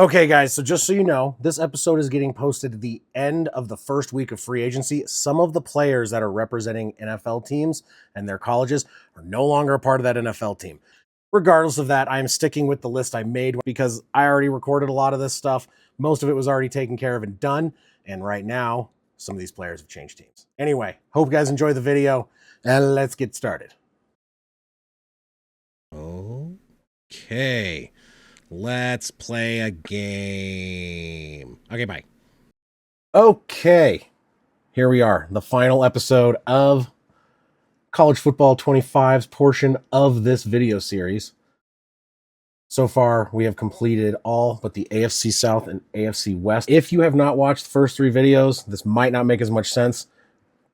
Okay, guys, so just so you know, this episode is getting posted at the end of the first week of free agency. Some of the players that are representing NFL teams and their colleges are no longer a part of that NFL team. Regardless of that, I'm sticking with the list I made because I already recorded a lot of this stuff. Most of it was already taken care of and done. And right now, some of these players have changed teams. Anyway, hope you guys enjoy the video, and let's get started. Okay. Let's play a game. Okay, bye. Okay, here we are, the final episode of College Football 25's portion of this video series. So far, we have completed all but the AFC South and AFC West. If you have not watched the first three videos, this might not make as much sense.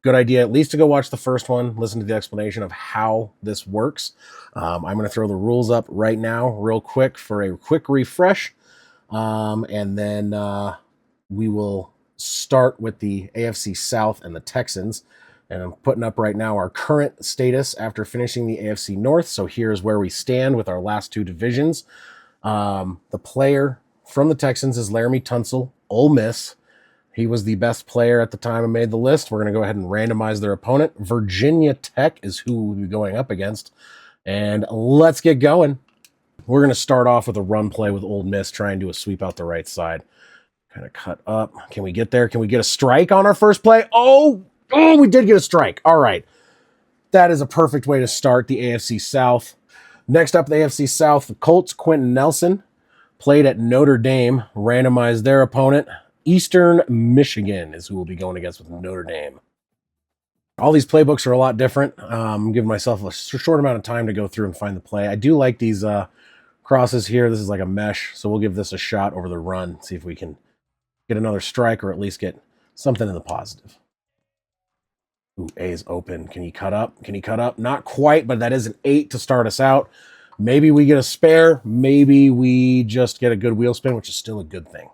Good idea at least to go watch the first one, listen to the explanation of how this works. I'm going to throw the rules up right now real quick for a quick refresh. And then we will start with the AFC South and the Texans. And I'm putting up right now our current status after finishing the AFC North. So here's where we stand with our last two divisions. The player from the Texans is Laramie Tunsil, Ole Miss. He was the best player at the time I made the list. We're going to go ahead and randomize their opponent. Virginia Tech is who we'll be going up against. And let's get going. We're going to start off with a run play with Ole Miss, try and do a sweep out the right side. Kind of cut up. Can we get there? Can we get a strike on our first play? Oh, we did get a strike. All right. That is a perfect way to start the AFC South. Next up, the AFC South, the Colts, Quentin Nelson, played at Notre Dame, randomized their opponent. Eastern Michigan is who we'll be going against with Notre Dame. All these playbooks are a lot different. I'm giving myself a short amount of time to go through and find the play. I do like these crosses here. This is like a mesh, so we'll give this a shot over the run, see if we can get another strike or at least get something in the positive. Ooh, A is open. Can he cut up? Can he cut up? Not quite, but that is an 8 to start us out. Maybe we get a spare. Maybe we just get a good wheel spin, which is still a good thing.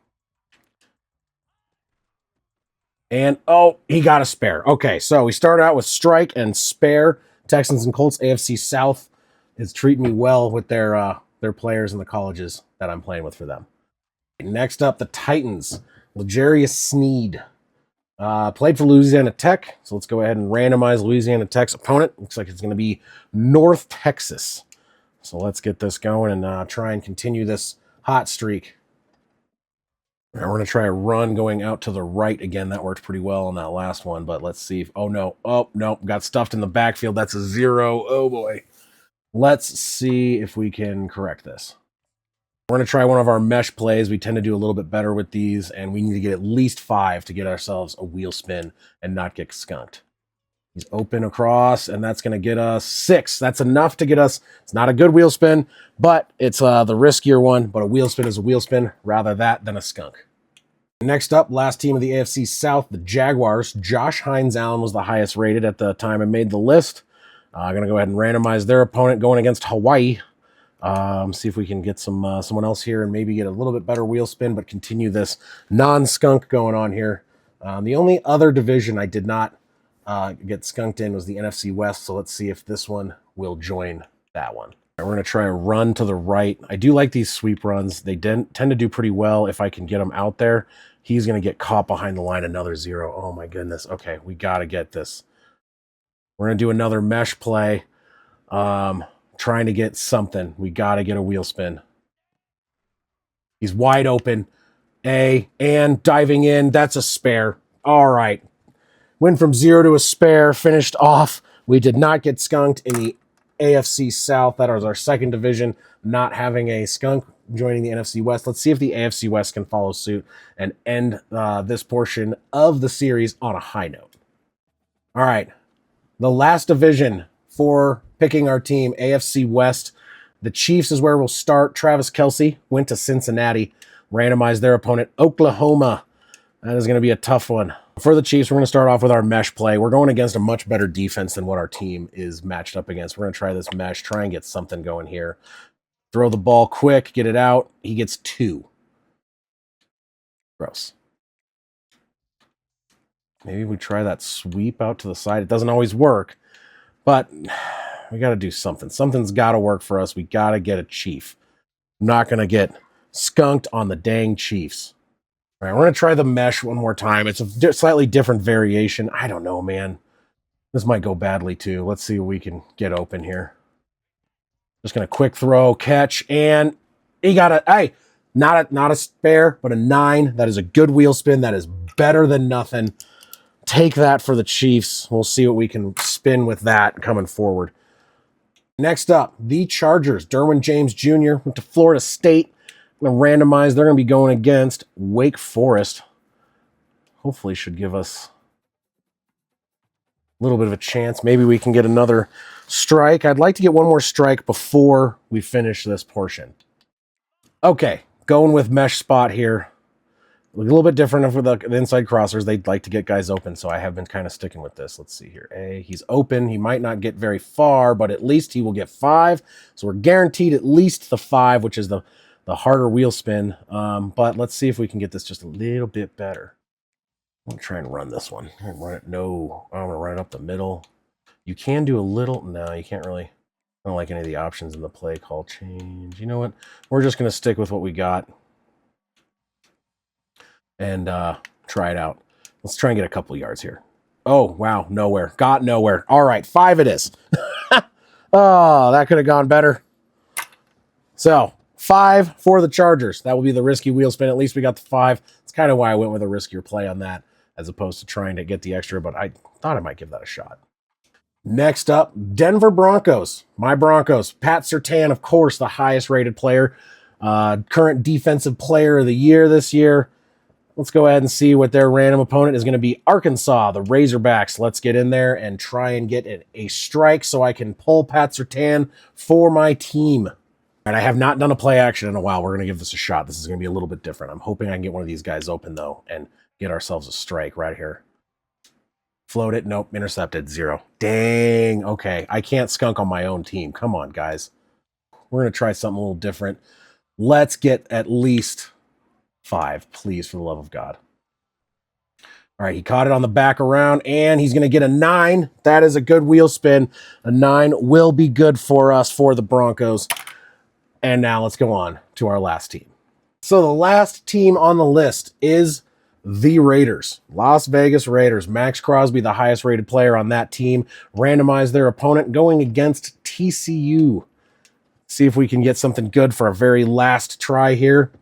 And, oh, he got a spare. Okay, so we start out with strike and spare. Texans and Colts, AFC South is treating me well with their players and the colleges that I'm playing with for them. Next up, the Titans. L'Jarius Sneed. Played for Louisiana Tech, so let's go ahead and randomize Louisiana Tech's opponent. Looks like it's going to be North Texas. So let's get this going and try and continue this hot streak. We're going to try a run going out to the right again. That worked pretty well on that last one, but let's see if... Oh, no. Got stuffed in the backfield. That's a 0. Oh, boy. Let's see if we can correct this. We're going to try one of our mesh plays. We tend to do a little bit better with these, and we need to get at least 5 to get ourselves a wheel spin and not get skunked. He's open across, and that's going to get us 6. That's enough to get us... It's not a good wheel spin, but it's the riskier one. But a wheel spin is a wheel spin. Rather that than a skunk. Next up, last team of the AFC South, the Jaguars. Josh Hines Allen was the highest rated at the time I made the list. I'm going to go ahead and randomize their opponent going against Hawaii. See if we can get someone else here and maybe get a little bit better wheel spin, but continue this non-skunk going on here. The only other division I did not get skunked in was the NFC West, so let's see if this one will join that one. We're going to try a run to the right. I do like these sweep runs. They tend to do pretty well if I can get them out there. He's going to get caught behind the line, another 0. Oh, my goodness. Okay, we got to get this. We're going to do another mesh play. Trying to get something. We got to get a wheel spin. He's wide open. And diving in. That's a spare. All right. Went from 0 to a spare. Finished off. We did not get skunked in the AFC South. That was our second division. Not having a skunk joining the NFC West. Let's see if the AFC West can follow suit and end this portion of the series on a high note. All right. The last division for picking our team, AFC West. The Chiefs is where we'll start. Travis Kelce went to Cincinnati, randomized their opponent, Oklahoma. That is going to be a tough one. For the Chiefs, we're going to start off with our mesh play. We're going against a much better defense than what our team is matched up against. We're going to try this mesh, try and get something going here. Throw the ball quick, get it out. He gets 2. Gross. Maybe we try that sweep out to the side. It doesn't always work, but we got to do something. Something's got to work for us. We got to get a Chief. I'm not going to get skunked on the dang Chiefs. All right, we're going to try the mesh one more time. It's a slightly different variation. I don't know, man. This might go badly, too. Let's see if we can get open here. Just going to quick throw, catch, and he got a, hey, not a spare, but a 9. That is a good wheel spin. That is better than nothing. Take that for the Chiefs. We'll see what we can spin with that coming forward. Next up, the Chargers. Derwin James Jr. went to Florida State. Going to randomize. They're going to be going against Wake Forest. Hopefully should give us a little bit of a chance. Maybe we can get another strike. I'd like to get one more strike before we finish this portion. Okay, going with mesh spot here. A little bit different for the inside crossers. They'd like to get guys open, so I have been kind of sticking with this. Let's see here. He's open. He might not get very far, but at least he will get 5. So we're guaranteed at least the 5, which is the harder wheel spin. But let's see if we can get this just a little bit better. I'm going to try and run this one. I'm going to run it up the middle. You can do a little. No, you can't really. I don't like any of the options in the play call change. You know what? We're just going to stick with what we got and try it out. Let's try and get a couple yards here. Oh, wow. Nowhere. Got nowhere. All right. 5 it is. Oh, that could have gone better. So 5 for the Chargers. That will be the risky wheel spin. At least we got the 5. It's kind of why I went with a riskier play on that as opposed to trying to get the extra, but I thought I might give that a shot. Next up, Denver Broncos. My Broncos. Pat Surtain, of course, the highest rated player. Current defensive player of the year this year. Let's go ahead and see what their random opponent is going to be. Arkansas, the Razorbacks. Let's get in there and try and get a strike so I can pull Pat Surtain for my team. And I have not done a play action in a while. We're going to give this a shot. This is going to be a little bit different. I'm hoping I can get one of these guys open, though, and get ourselves a strike right here. Float it. Nope. Intercepted. 0. Dang. Okay. I can't skunk on my own team. Come on, guys. We're going to try something a little different. Let's get at least 5, please, for the love of God. All right, he caught it on the back around, and he's going to get a 9. That is a good wheel spin. A 9 will be good for us for the Broncos. And now let's go on to our last team. So the last team on the list is the Raiders. Las Vegas Raiders. Max Crosby, the highest rated player on that team. Randomize their opponent going against TCU. See if we can get something good for our very last try here.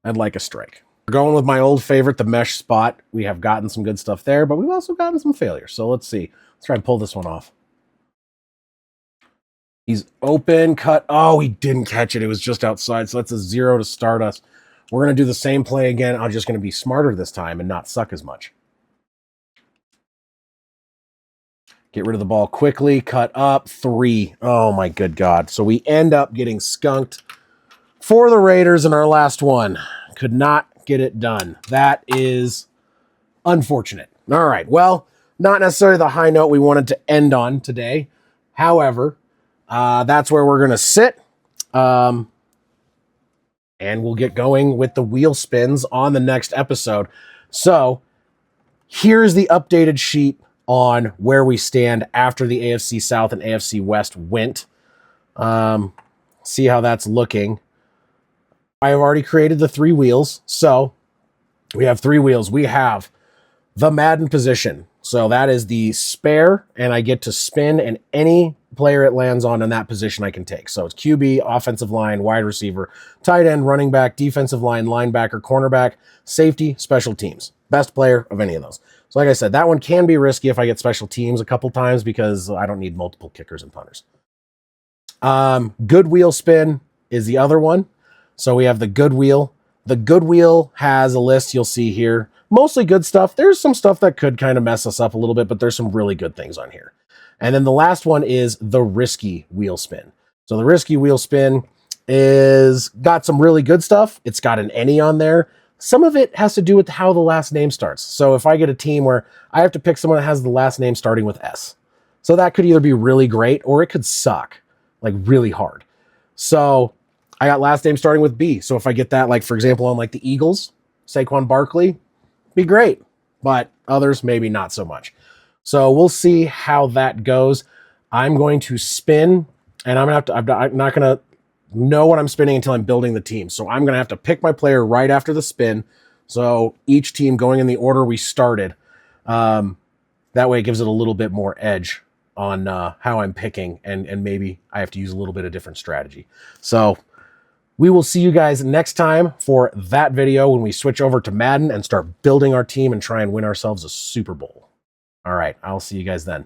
I'd like a strike. We're going with my old favorite, the mesh spot. We have gotten some good stuff there, but we've also gotten some failures. So let's see. Let's try and pull this one off. He's open, cut. Oh, he didn't catch it. It was just outside. So that's a 0 to start us. We're going to do the same play again. I'm just going to be smarter this time and not suck as much. Get rid of the ball quickly. Cut up. 3. Oh, my good God. So we end up getting skunked for the Raiders in our last one. Could not get it done. That is unfortunate. All right. Well, not necessarily the high note we wanted to end on today. However, that's where we're going to sit. And we'll get going with the wheel spins on the next episode. So here's the updated sheet on where we stand after the AFC South and AFC West went. See how that's looking. I have already created the 3 wheels. So we have 3 wheels. We have the Madden position. So that is the spare, and I get to spin, and any player it lands on in that position I can take. So it's QB, offensive line, wide receiver, tight end, running back, defensive line, linebacker, cornerback, safety, special teams. Best player of any of those. So like I said, that one can be risky if I get special teams a couple times because I don't need multiple kickers and punters. Good wheel spin is the other one. So we have the good wheel. The good wheel has a list you'll see here. Mostly good stuff. There's some stuff that could kind of mess us up a little bit, but there's some really good things on here. And then the last one is the risky wheel spin. So the risky wheel spin is got some really good stuff. It's got an any on there. Some of it has to do with how the last name starts. So if I get a team where I have to pick someone that has the last name starting with S. So that could either be really great or it could suck, like really hard. So I got last name starting with B. So if I get that, like for example, on like the Eagles, Saquon Barkley, be great, but others maybe not so much. So we'll see how that goes. I'm going to spin, and I'm not going to know what I'm spinning until I'm building the team. So I'm going to have to pick my player right after the spin. So each team going in the order we started. That way it gives it a little bit more edge on how I'm picking, and maybe I have to use a little bit of different strategy. So we will see you guys next time for that video when we switch over to Madden and start building our team and try and win ourselves a Super Bowl. All right, I'll see you guys then.